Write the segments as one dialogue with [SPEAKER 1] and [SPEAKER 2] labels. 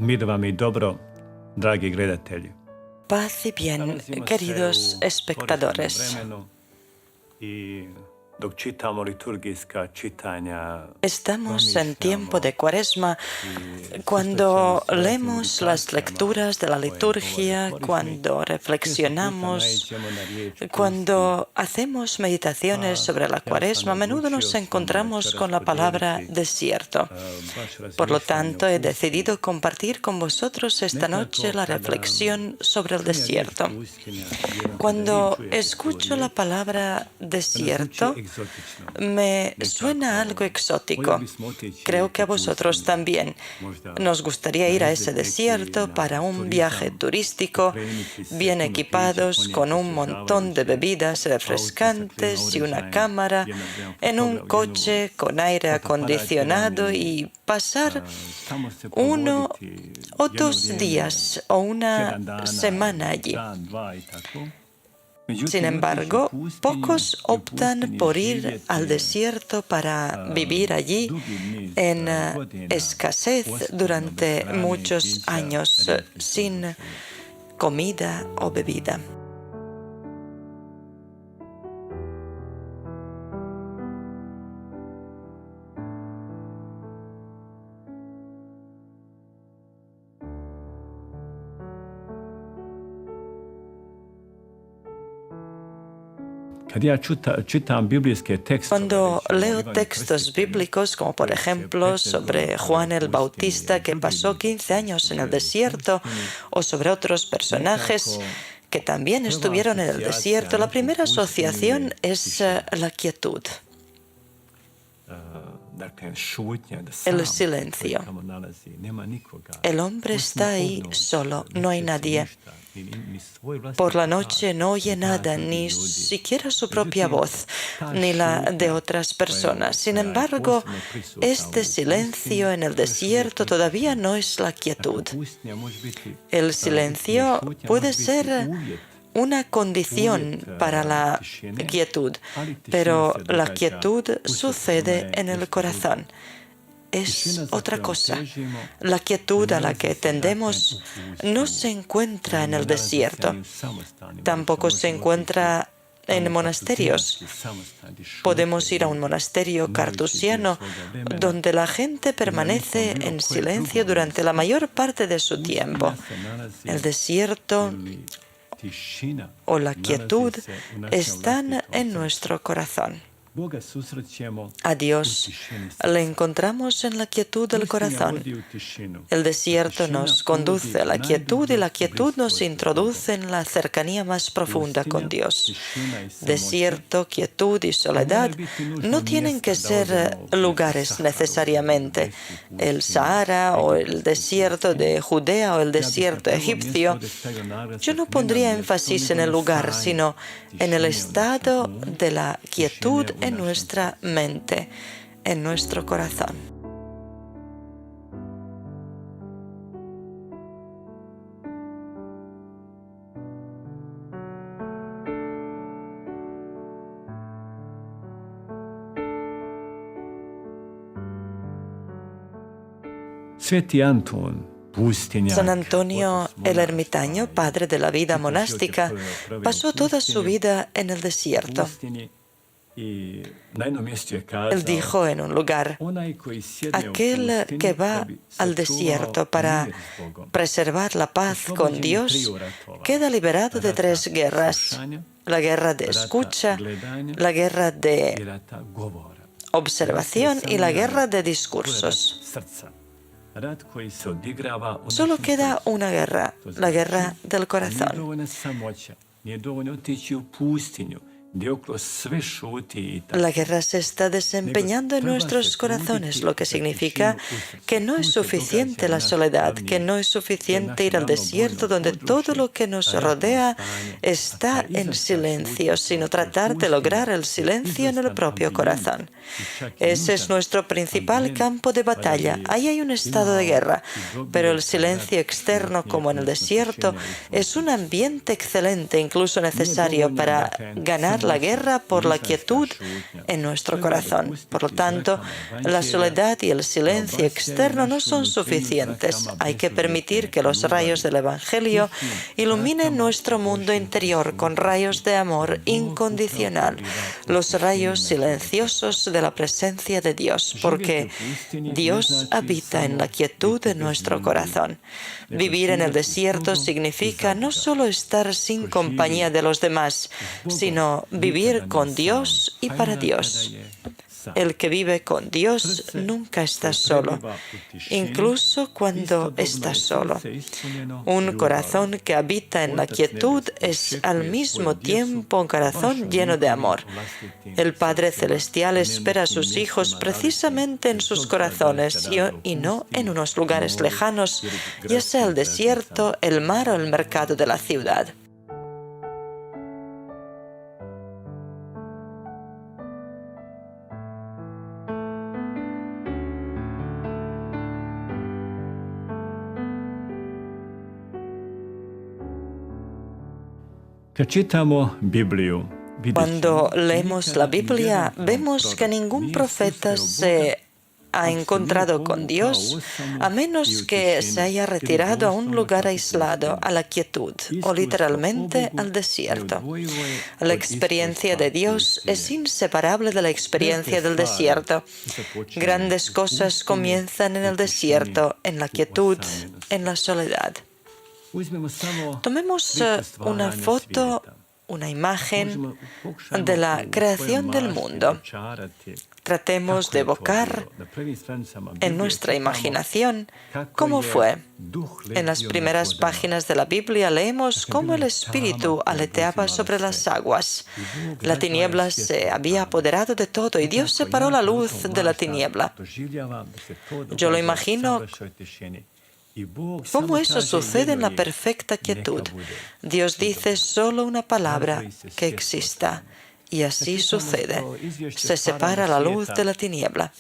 [SPEAKER 1] Mir vam i dobro, dragi gledatelji.
[SPEAKER 2] Paz y bien, queridos espectadores.
[SPEAKER 1] I dok čitamo liturgijska čitanja,
[SPEAKER 2] Estamos en tiempo de Cuaresma, cuando leemos las lecturas de la liturgia, cuando reflexionamos, cuando hacemos meditaciones sobre la Cuaresma, a menudo nos encontramos con la palabra desierto. Por lo tanto, he decidido compartir con vosotros esta noche la reflexión sobre el desierto. Cuando escucho la palabra desierto, me suena algo exótico. Creo que a vosotros también. Nos gustaría ir a ese desierto para un viaje turístico, bien equipados, con un montón de bebidas refrescantes y una cámara, en un coche con aire acondicionado y pasar 1 o 2 días o una semana allí. Sin embargo, pocos optan por ir al desierto para vivir allí en escasez durante muchos años, sin comida o bebida. Cuando leo textos bíblicos, como por ejemplo sobre Juan el Bautista, que pasó 15 años en el desierto, o sobre otros personajes que también estuvieron en el desierto, la primera asociación es la quietud, el silencio. El hombre está ahí solo, no hay nadie. Por la noche no oye nada, ni siquiera su propia voz, ni la de otras personas. Sin embargo, este silencio en el desierto todavía no es la quietud. El silencio puede ser una condición para la quietud, pero la quietud sucede en el corazón. Es otra cosa. La quietud a la que tendemos no se encuentra en el desierto, tampoco se encuentra en monasterios. Podemos ir a un monasterio cartusiano donde la gente permanece en silencio durante la mayor parte de su tiempo. El desierto o la quietud están en nuestro corazón. A Dios le encontramos en la quietud del corazón. El desierto nos conduce a la quietud y la quietud nos introduce en la cercanía más profunda con Dios. Desierto, quietud y soledad no tienen que ser lugares necesariamente. El Sahara o el desierto de Judea o el desierto egipcio. Yo no pondría énfasis en el lugar, sino en el estado de la quietud en nuestra mente, en nuestro corazón. San Antonio el ermitaño, padre de la vida monástica, pasó toda su vida en el desierto. Él dijo en un lugar: aquel que va al desierto para preservar la paz con Dios queda liberado de 3 guerras: la guerra de escucha, la guerra de observación y la guerra de discursos. Solo queda una guerra, la guerra del corazón. La guerra se está desempeñando en nuestros corazones, lo que significa que no es suficiente la soledad, que no es suficiente ir al desierto donde todo lo que nos rodea está en silencio, sino tratar de lograr el silencio en el propio corazón. Ese es nuestro principal campo de batalla. Ahí hay un estado de guerra, pero el silencio externo, como en el desierto, es un ambiente excelente, incluso necesario para ganar iniciar la guerra por la quietud en nuestro corazón. Por lo tanto, la soledad y el silencio externo no son suficientes. Hay que permitir que los rayos del Evangelio iluminen nuestro mundo interior con rayos de amor incondicional, los rayos silenciosos de la presencia de Dios, porque Dios habita en la quietud de nuestro corazón. Vivir en el desierto significa no solo estar sin compañía de los demás, sino vivir con Dios y para Dios. El que vive con Dios nunca está solo, incluso cuando está solo. Un corazón que habita en la quietud es al mismo tiempo un corazón lleno de amor. El Padre Celestial espera a sus hijos precisamente en sus corazones y no en unos lugares lejanos, ya sea el desierto, el mar o el mercado de la ciudad. Cuando leemos la Biblia, vemos que ningún profeta se ha encontrado con Dios a menos que se haya retirado a un lugar aislado, a la quietud, o literalmente al desierto. La experiencia de Dios es inseparable de la experiencia del desierto. Grandes cosas comienzan en el desierto, en la quietud, en la soledad. Tomemos una foto, una imagen de la creación del mundo. Tratemos de evocar en nuestra imaginación cómo fue. En las primeras páginas de la Biblia leemos cómo el Espíritu aleteaba sobre las aguas. La tiniebla se había apoderado de todo y Dios separó la luz de la tiniebla. Yo lo imagino ¿cómo eso sucede en la perfecta quietud? Dios dice solo una palabra, que exista, y así sucede. Se separa la luz de la tiniebla.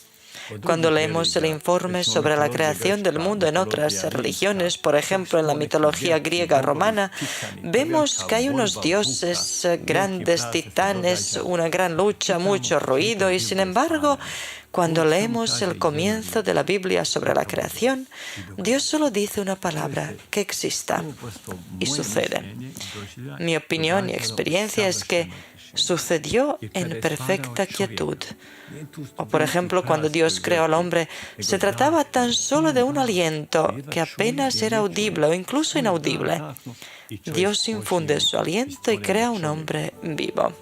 [SPEAKER 2] Cuando leemos el informe sobre la creación del mundo en otras religiones, por ejemplo en la mitología griega romana, vemos que hay unos dioses grandes, titanes, una gran lucha, mucho ruido, y sin embargo, cuando leemos el comienzo de la Biblia sobre la creación, Dios solo dice una palabra, que exista, y sucede. Mi opinión y experiencia es que sucedió en perfecta quietud. O, por ejemplo, cuando Dios creó al hombre, se trataba tan solo de un aliento que apenas era audible o incluso inaudible. Dios infunde su aliento y crea un hombre vivo.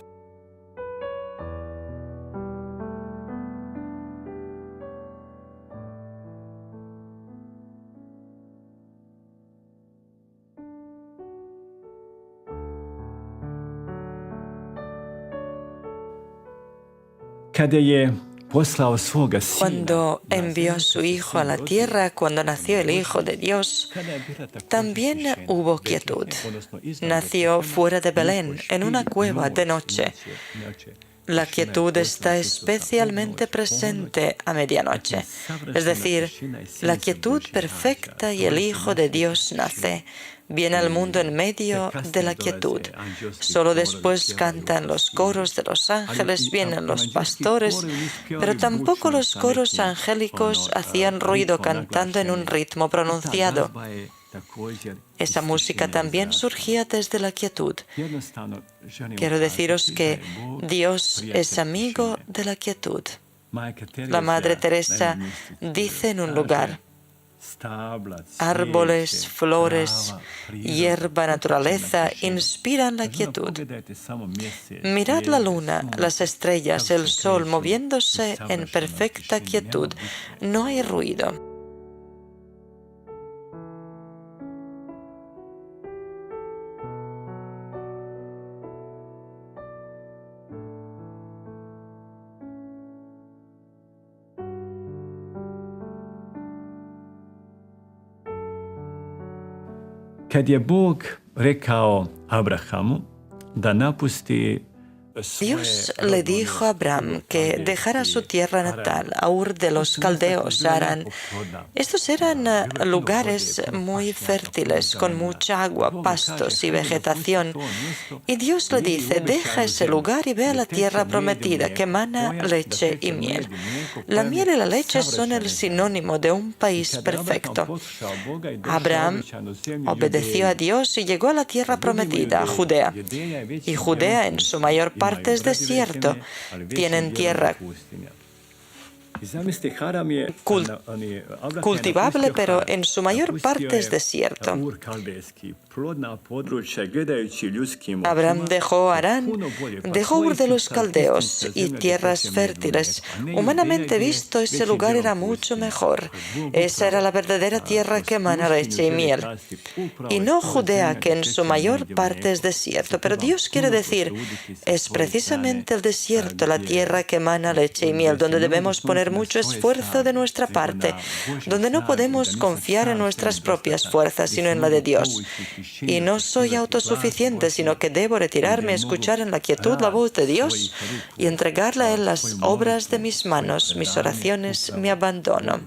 [SPEAKER 2] Cuando envió a su Hijo a la tierra, cuando nació el Hijo de Dios, también hubo quietud. Nació fuera de Belén, en una cueva de noche. La quietud está especialmente presente a medianoche, es decir, la quietud perfecta y el Hijo de Dios nace. Viene al mundo en medio de la quietud. Solo después cantan los coros de los ángeles, vienen los pastores, pero tampoco los coros angélicos hacían ruido cantando en un ritmo pronunciado. Esa música también surgía desde la quietud. Quiero deciros que Dios es amigo de la quietud. La Madre Teresa dice en un lugar: árboles, flores, hierba, naturaleza inspiran la quietud. Mirad la luna, las estrellas, el sol moviéndose en perfecta quietud. No hay ruido.
[SPEAKER 1] Kad je Bog rekao Abrahamu da napusti
[SPEAKER 2] Dios le dijo a Abraham que dejara su tierra natal, a Ur de los Caldeos, a Harán. Estos eran lugares muy fértiles, con mucha agua, pastos y vegetación. Y Dios le dice, deja ese lugar y ve a la tierra prometida, que emana leche y miel. La miel y la leche son el sinónimo de un país perfecto. Abraham obedeció a Dios y llegó a la tierra prometida, a Judea. Y Judea en su mayor parte es desierto. Tienen tierra cultivable, pero en su mayor parte es desierto. Abraham dejó Harán, dejó Ur de los Caldeos y tierras fértiles. Humanamente visto, ese lugar era mucho mejor. Esa era la verdadera tierra que emana leche y miel. Y no Judea, que en su mayor parte es desierto. Pero Dios quiere decir, es precisamente el desierto, la tierra que emana leche y miel, donde debemos poner mucho esfuerzo de nuestra parte, donde no podemos confiar en nuestras propias fuerzas, sino en la de Dios. Y no soy autosuficiente, sino que debo retirarme, escuchar en la quietud la voz de Dios y entregarle a Él las obras de mis manos, mis oraciones, mi abandono.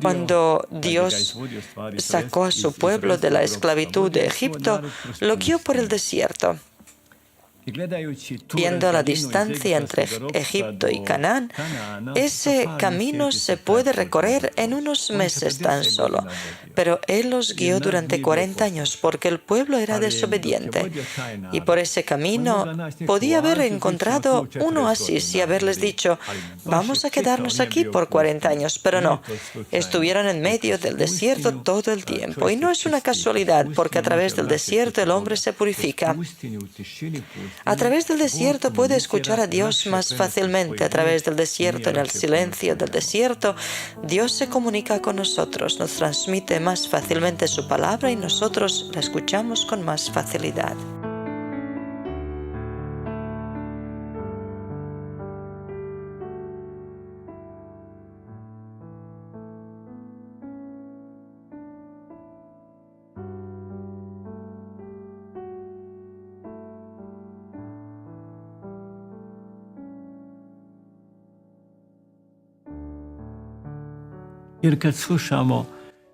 [SPEAKER 2] Cuando Dios sacó a su pueblo de la esclavitud de Egipto, lo guió por el desierto. Viendo la distancia entre Egipto y Canaán, ese camino se puede recorrer en unos meses tan solo. Pero Él los guió durante 40 años porque el pueblo era desobediente. Y por ese camino podía haber encontrado un oasis y haberles dicho, vamos a quedarnos aquí por 40 años. Pero no, estuvieron en medio del desierto todo el tiempo. Y no es una casualidad, porque a través del desierto el hombre se purifica. A través del desierto puede escuchar a Dios más fácilmente. A través del desierto, en el silencio del desierto, Dios se comunica con nosotros, nos transmite más fácilmente su palabra y nosotros la escuchamos con más facilidad.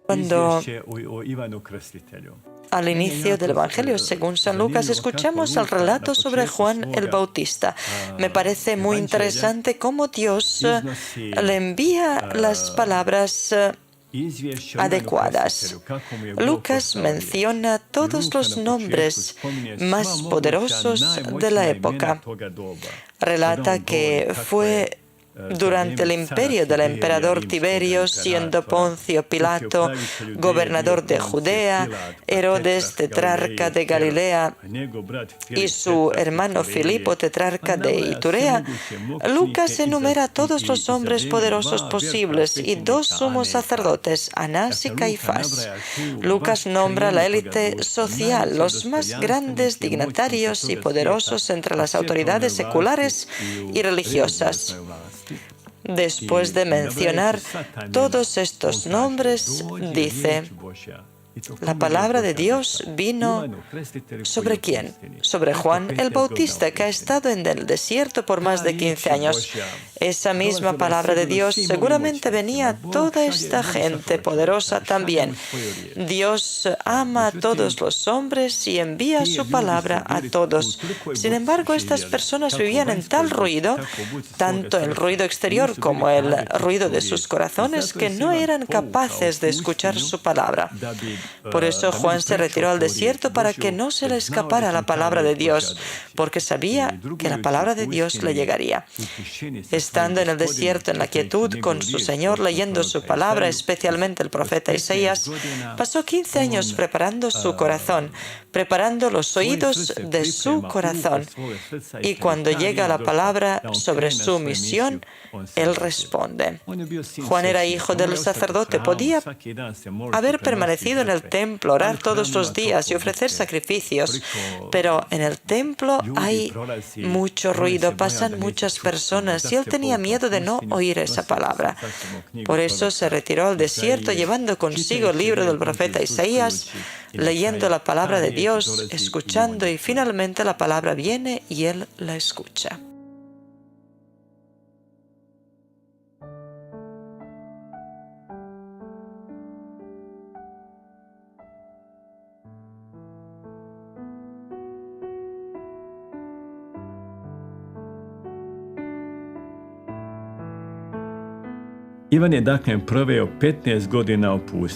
[SPEAKER 2] Cuando al inicio del Evangelio, según San Lucas, escuchamos el relato sobre Juan el Bautista. Me parece muy interesante cómo Dios le envía las palabras adecuadas. Lucas menciona todos los nombres más poderosos de la época. Relata que fue durante el imperio del emperador Tiberio, siendo Poncio Pilato gobernador de Judea, Herodes tetrarca de Galilea y su hermano Filipo tetrarca de Iturea, Lucas enumera todos los hombres poderosos posibles y 2 sumos sacerdotes, Anás y Caifás. Lucas nombra la élite social, los más grandes dignatarios y poderosos entre las autoridades seculares y religiosas. Después de mencionar todos estos nombres, dice, la palabra de Dios vino ¿sobre quién? Sobre Juan el Bautista, que ha estado en el desierto por más de 15 años. Esa misma palabra de Dios seguramente venía a toda esta gente poderosa también. Dios ama a todos los hombres y envía su palabra a todos. Sin embargo, estas personas vivían en tal ruido, tanto el ruido exterior como el ruido de sus corazones, que no eran capaces de escuchar su palabra. Por eso Juan se retiró al desierto para que no se le escapara la palabra de Dios, porque sabía que la palabra de Dios le llegaría. Estando en el desierto, en la quietud con su Señor, leyendo su palabra, especialmente el profeta Isaías, pasó 15 años preparando su corazón, preparando los oídos de su corazón. Y cuando llega la palabra sobre su misión, él responde. Juan era hijo del sacerdote, podía haber permanecido en el templo, orar todos los días y ofrecer sacrificios. Pero en el templo hay mucho ruido, pasan muchas personas y él tenía miedo de no oír esa palabra. Por eso se retiró al desierto llevando consigo el libro del profeta Isaías, leyendo la palabra de Dios, escuchando, y finalmente la palabra viene y él la escucha.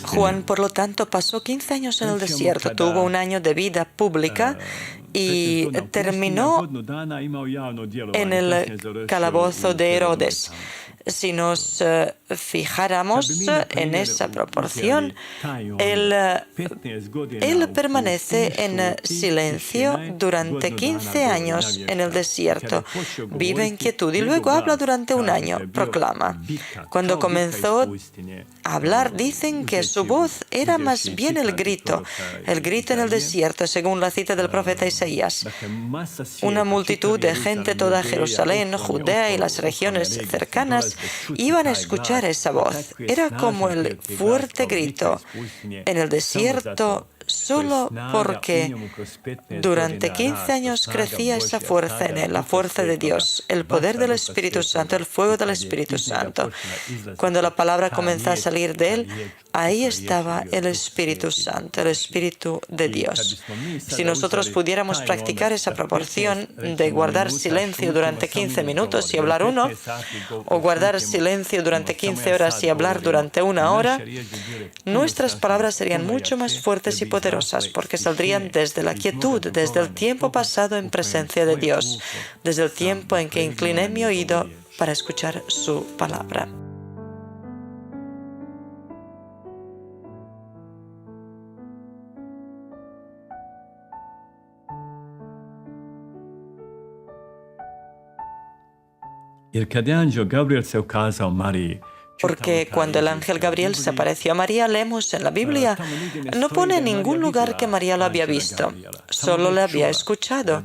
[SPEAKER 2] Juan, por lo tanto, pasó 15 años en el desierto, tuvo un año de vida pública y terminó en el calabozo de Herodes. Si nos fijáramos en esa proporción, él permanece en silencio durante 15 años en el desierto, vive en quietud y luego habla durante un año, proclama. Cuando comenzó a hablar, dicen que su voz era más bien el grito en el desierto, según la cita del profeta Isaías. Una multitud de gente, toda Jerusalén, Judea y las regiones cercanas, iban a escuchar esa voz. Era como el fuerte grito en el desierto, solo porque durante 15 años crecía esa fuerza en él, la fuerza de Dios, el poder del Espíritu Santo, el fuego del Espíritu Santo. Cuando la palabra comenzó a salir de él, ahí estaba el Espíritu Santo, el Espíritu de Dios. Si nosotros pudiéramos practicar esa proporción de guardar silencio durante 15 minutos y hablar uno, o guardar silencio durante 15 horas y hablar durante una hora, nuestras palabras serían mucho más fuertes y poderosas, porque saldrían desde la quietud, desde el tiempo pasado en presencia de Dios, desde el tiempo en que incliné mi oído para escuchar su palabra. Porque cuando el ángel Gabriel se apareció a María, leemos en la Biblia, no pone en ningún lugar que María lo había visto, solo le había escuchado.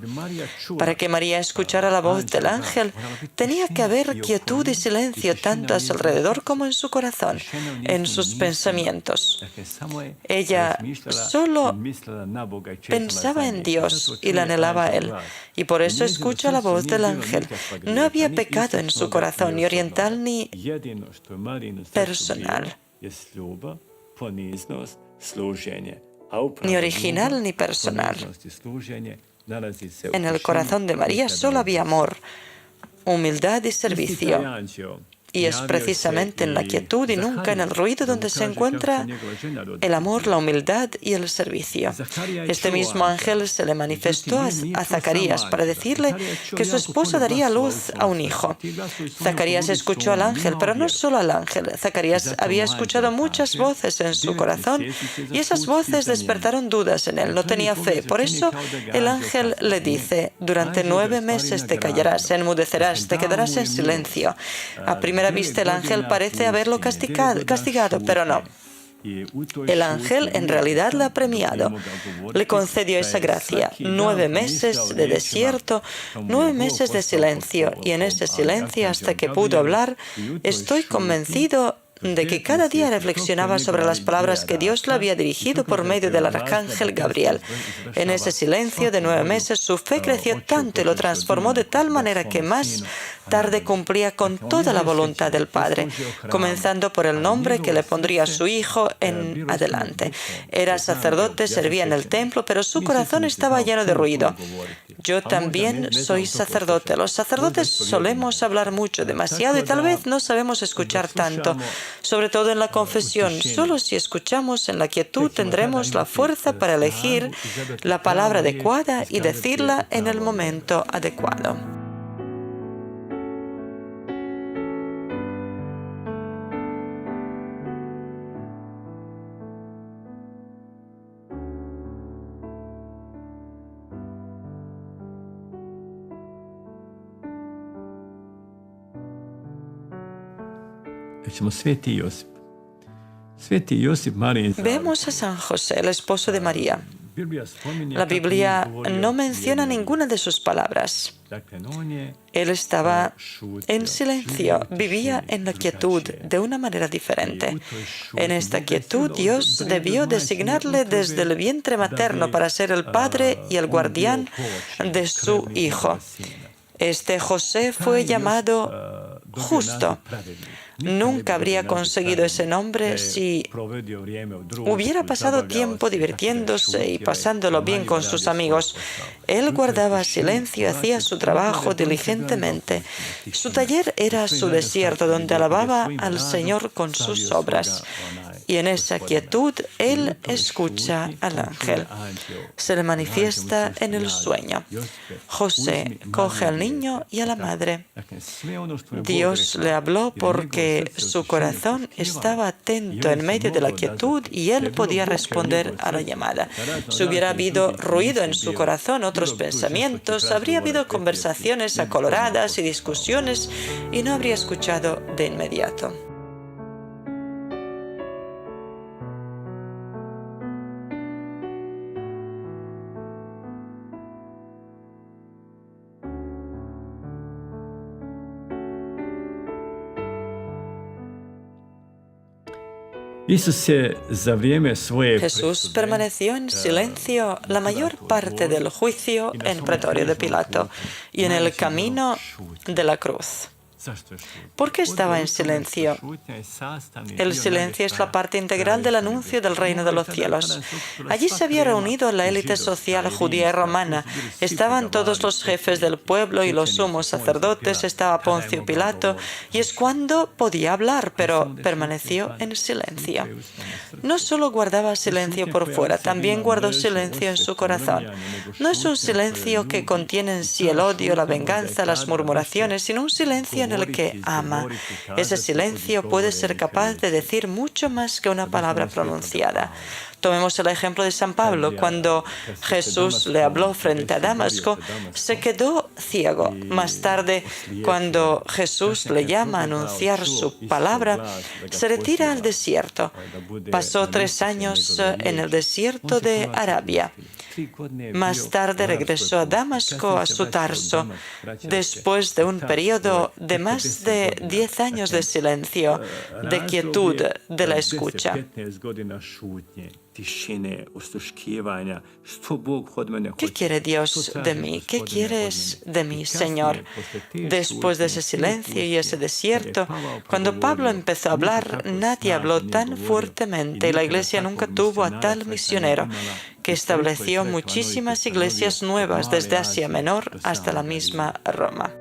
[SPEAKER 2] Para que María escuchara la voz del ángel, tenía que haber quietud y silencio tanto a su alrededor como en su corazón, en sus pensamientos. Ella solo pensaba en Dios y la anhelaba a Él, y por eso escucha la voz del ángel. No había pecado en su corazón, ni oriental ni personal, ni original ni personal. En el corazón de María solo había amor, humildad y servicio. Y es precisamente en la quietud y nunca en el ruido donde se encuentra el amor, la humildad y el servicio. Este mismo ángel se le manifestó a Zacarías para decirle que su esposa daría a luz a un hijo. Zacarías escuchó al ángel, pero no solo al ángel. Zacarías había escuchado muchas voces en su corazón y esas voces despertaron dudas en él. No tenía fe. Por eso el ángel le dice: durante 9 meses te callarás, enmudecerás, te quedarás en silencio. A primera vista el ángel parece haberlo castigado, pero no. El ángel en realidad la ha premiado. Le concedió esa gracia. 9 meses de desierto, 9 meses de silencio. Y en ese silencio, hasta que pudo hablar, estoy convencido de que cada día reflexionaba sobre las palabras que Dios le había dirigido por medio del arcángel Gabriel. En ese silencio de 9 meses, su fe creció tanto y lo transformó de tal manera que más tarde cumplía con toda la voluntad del Padre, comenzando por el nombre que le pondría a su hijo en adelante. Era sacerdote, servía en el templo, pero su corazón estaba lleno de ruido. Yo también soy sacerdote. Los sacerdotes solemos hablar mucho, demasiado, y tal vez no sabemos escuchar tanto. Sobre todo en la confesión, solo si escuchamos en la quietud tendremos la fuerza para elegir la palabra adecuada y decirla en el momento adecuado. Vemos a San José, el esposo de María. La Biblia no menciona ninguna de sus palabras. Él estaba en silencio, vivía en la quietud de una manera diferente. En esta quietud, Dios debió designarle desde el vientre materno para ser el padre y el guardián de su hijo. Este José fue llamado justo. Nunca habría conseguido ese nombre si hubiera pasado tiempo divirtiéndose y pasándolo bien con sus amigos. Él guardaba silencio y hacía su trabajo diligentemente. Su taller era su desierto, donde alababa al Señor con sus obras. Y en esa quietud, Él escucha al ángel. Se le manifiesta en el sueño. José coge al niño y a la madre. Dios le habló porque su corazón estaba atento en medio de la quietud y él podía responder a la llamada. Si hubiera habido ruido en su corazón, otros pensamientos, habría habido conversaciones acoloradas y discusiones y no habría escuchado de inmediato. Jesús permaneció en silencio la mayor parte del juicio en pretorio de Pilato y en el camino de la cruz. ¿Por qué estaba en silencio? El silencio es la parte integral del anuncio del reino de los cielos. Allí se había reunido la élite social judía y romana. Estaban todos los jefes del pueblo y los sumos sacerdotes, estaba Poncio Pilato, y es cuando podía hablar, pero permaneció en silencio. No solo guardaba silencio por fuera, también guardó silencio en su corazón. No es un silencio que contiene en sí el odio, la venganza, las murmuraciones, sino un silencio en el que ama. Ese silencio puede ser capaz de decir mucho más que una palabra pronunciada. Tomemos el ejemplo de San Pablo. Cuando Jesús le habló frente a Damasco, se quedó ciego. Más tarde, cuando Jesús le llama a anunciar su palabra, se retira al desierto. Pasó 3 años en el desierto de Arabia. Más tarde regresó a Damasco, a su Tarso, después de un periodo de más de 10 años de silencio, de quietud, de la escucha. ¿Qué quiere Dios de mí? ¿Qué quieres de mí, Señor? Después de ese silencio y ese desierto, cuando Pablo empezó a hablar, nadie habló tan fuertemente y la Iglesia nunca tuvo a tal misionero, que estableció muchísimas iglesias nuevas desde Asia Menor hasta la misma Roma.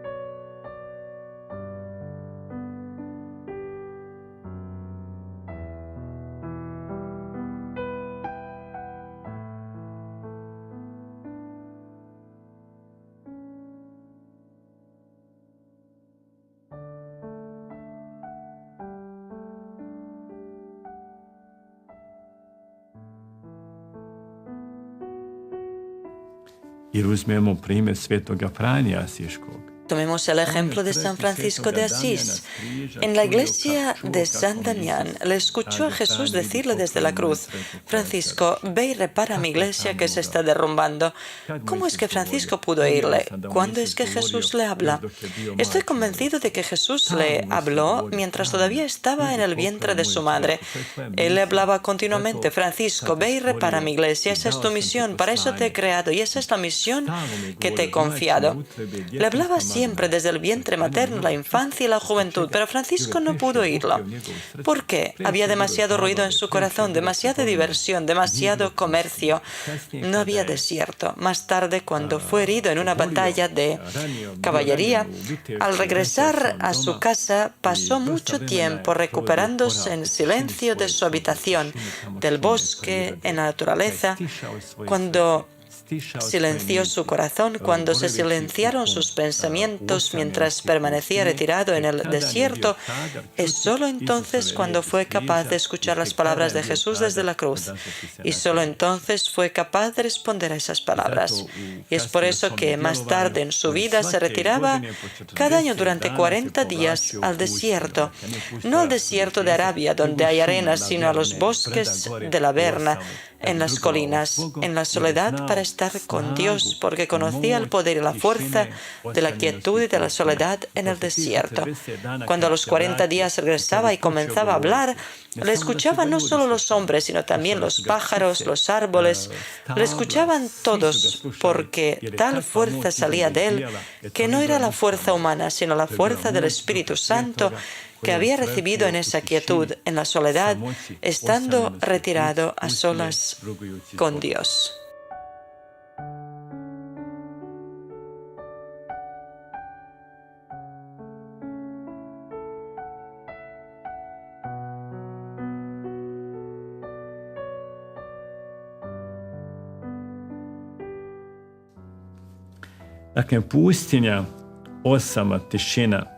[SPEAKER 2] Tomemos el ejemplo de San Francisco de Asís. En la iglesia de San Damián le escuchó a Jesús decirle desde la cruz: Francisco, ve y repara mi iglesia que se está derrumbando. ¿Cómo es que Francisco pudo oírle? ¿Cuándo es que Jesús le habla? Estoy convencido de que Jesús le habló mientras todavía estaba en el vientre de su madre. Él le hablaba continuamente: Francisco, ve y repara mi iglesia, esa es tu misión, para eso te he creado y esa es la misión que te he confiado. Le hablaba siempre desde el vientre materno, la infancia y la juventud, pero Francisco no pudo oírlo. ¿Por qué? Había demasiado ruido en su corazón, demasiada diversión, demasiado comercio. No había desierto. Más tarde, cuando fue herido en una batalla de caballería, al regresar a su casa, pasó mucho tiempo recuperándose en silencio de su habitación, del bosque, en la naturaleza. Cuando silenció su corazón, cuando se silenciaron sus pensamientos mientras permanecía retirado en el desierto, es solo entonces cuando fue capaz de escuchar las palabras de Jesús desde la cruz. Y solo entonces fue capaz de responder a esas palabras. Y es por eso que más tarde en su vida se retiraba cada año durante 40 días al desierto. No al desierto de Arabia, donde hay arena, sino a los bosques de la Averna, en las colinas, en la soledad, para estar con Dios, porque conocía el poder y la fuerza de la quietud y de la soledad en el desierto. Cuando a los 40 días regresaba y comenzaba a hablar, le escuchaban no solo los hombres, sino también los pájaros, los árboles. Le escuchaban todos, porque tal fuerza salía de él, que no era la fuerza humana, sino la fuerza del Espíritu Santo, que había recibido en esa quietud, en la soledad, estando retirado a solas con Dios.
[SPEAKER 1] Dakle, pustinja, osama, tišina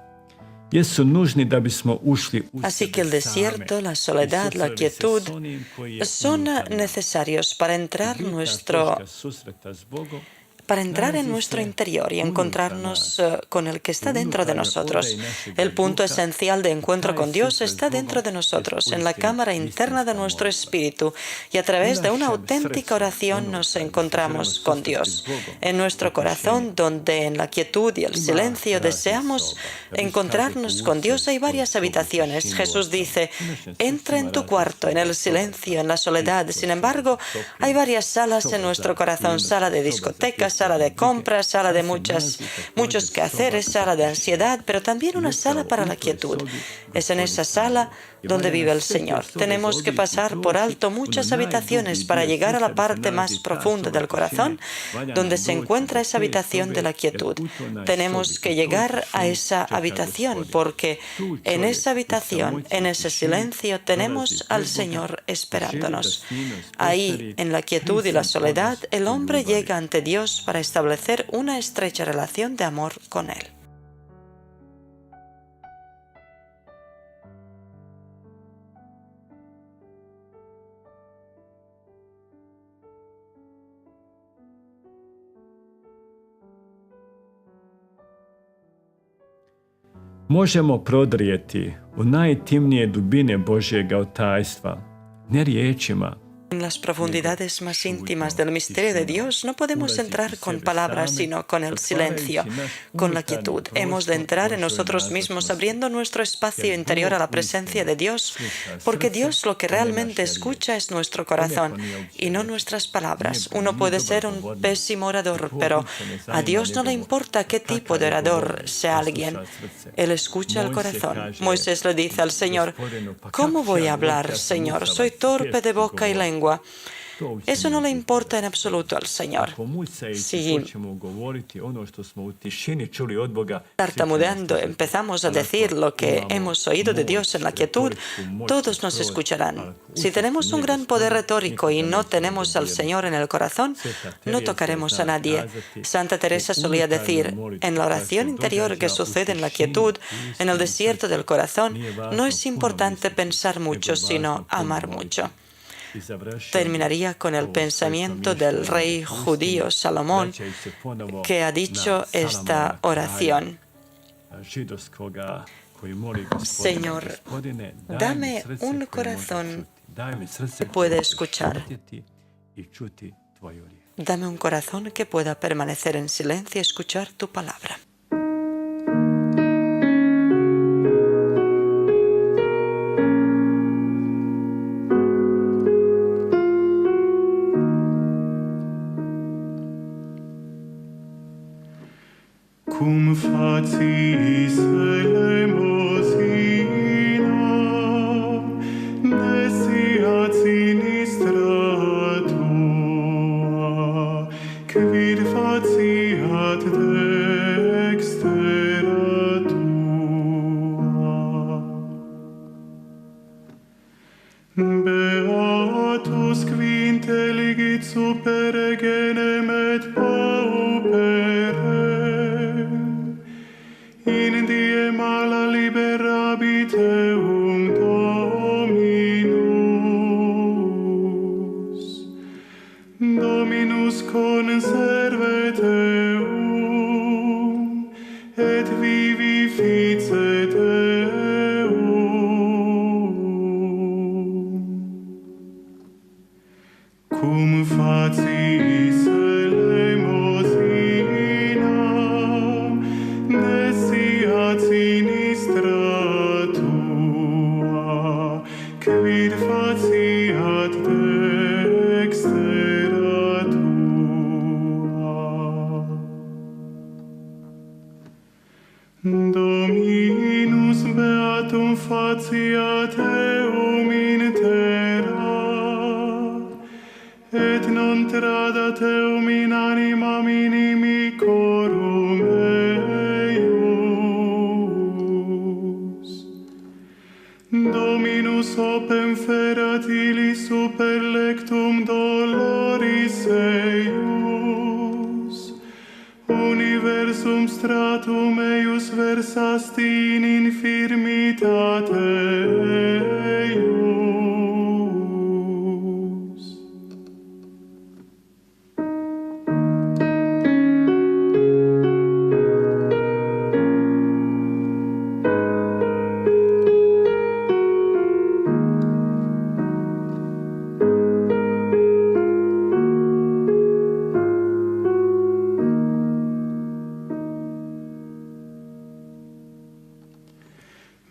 [SPEAKER 1] jesu nužni da bismo ušli u
[SPEAKER 2] Así que el
[SPEAKER 1] sebe
[SPEAKER 2] desierto,
[SPEAKER 1] same
[SPEAKER 2] la
[SPEAKER 1] i
[SPEAKER 2] soledad, la
[SPEAKER 1] susreli se
[SPEAKER 2] quietud
[SPEAKER 1] s onim koji je
[SPEAKER 2] son
[SPEAKER 1] unutar nas.
[SPEAKER 2] necesarios para entrar
[SPEAKER 1] Točka susreta s Bogom
[SPEAKER 2] para entrar en nuestro interior y encontrarnos con el que está dentro de nosotros. El punto esencial de encuentro con Dios está dentro de nosotros, en la cámara interna de nuestro espíritu, y a través de una auténtica oración nos encontramos con Dios. En nuestro corazón, donde en la quietud y el silencio deseamos encontrarnos con Dios, hay varias habitaciones. Jesús dice: entra en tu cuarto, en el silencio, en la soledad. Sin embargo, hay varias salas en nuestro corazón: sala de discotecas, sala de compras, sala de muchos quehaceres, sala de ansiedad, pero también una sala para la quietud. Es en esa sala donde vive el Señor. Tenemos que pasar por alto muchas habitaciones para llegar a la parte más profunda del corazón, donde se encuentra esa habitación de la quietud. Tenemos que llegar a esa habitación, porque en esa habitación, en ese silencio, tenemos al Señor esperándonos. Ahí, en la quietud y la soledad, el hombre llega ante Dios para establecer una estrecha relación de amor con Él.
[SPEAKER 1] Možemo prodrijeti u najtimnije dubine Božjega tajstva, ne riječima,
[SPEAKER 2] En las profundidades más íntimas del misterio de Dios no podemos entrar con palabras, sino con el silencio, con la quietud. Hemos de entrar en nosotros mismos, abriendo nuestro espacio interior a la presencia de Dios, porque Dios lo que realmente escucha es nuestro corazón y no nuestras palabras. Uno puede ser un pésimo orador, pero a Dios no le importa qué tipo de orador sea alguien. Él escucha el corazón. Moisés le dice al Señor: ¿cómo voy a hablar, Señor? Soy torpe de boca y lengua. Eso no le importa en absoluto al Señor. Si tartamudeando empezamos a decir lo que hemos oído de Dios en la quietud, todos nos escucharán. Si tenemos un gran poder retórico y no tenemos al Señor en el corazón, no tocaremos a nadie. Santa Teresa solía decir: en la oración interior que sucede en la quietud, en el desierto del corazón, no es importante pensar mucho, sino amar mucho. Terminaría con el pensamiento del rey judío Salomón, que ha dicho esta oración: Señor, dame un corazón que pueda escuchar. Dame un corazón que pueda permanecer en silencio y escuchar tu palabra.
[SPEAKER 3] Cum facis elemosina, nesiat sinistra tua, quid faciat dextera tua. Beatus qui intelligit supere genem et pauperem, in die mala liberabit eum Dominus. Dominus conservet eum, et vivificet eum. Cum faciis elemosina, nesiat sinistra tua, quid faciat dextera tua. Dominus beatum faciat eum in terra, et non tradat eum in animam inimicorum eius. Dominus opem ferat illi super lectum doloris eius, universum stratum eius versasti in infirmitate eius.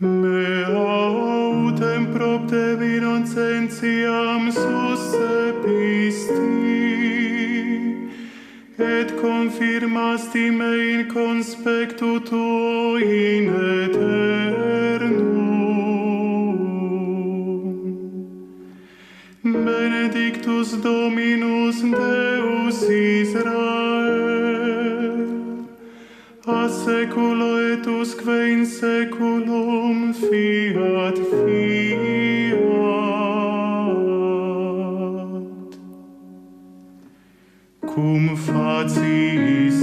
[SPEAKER 3] Me autem propter innocentiam suscepisti, et confirmasti me in conspectu tuo in aeternum. Benedictus Dominus Deus Israel, a seculo et usque in seculum fiat fiat. Cum faciis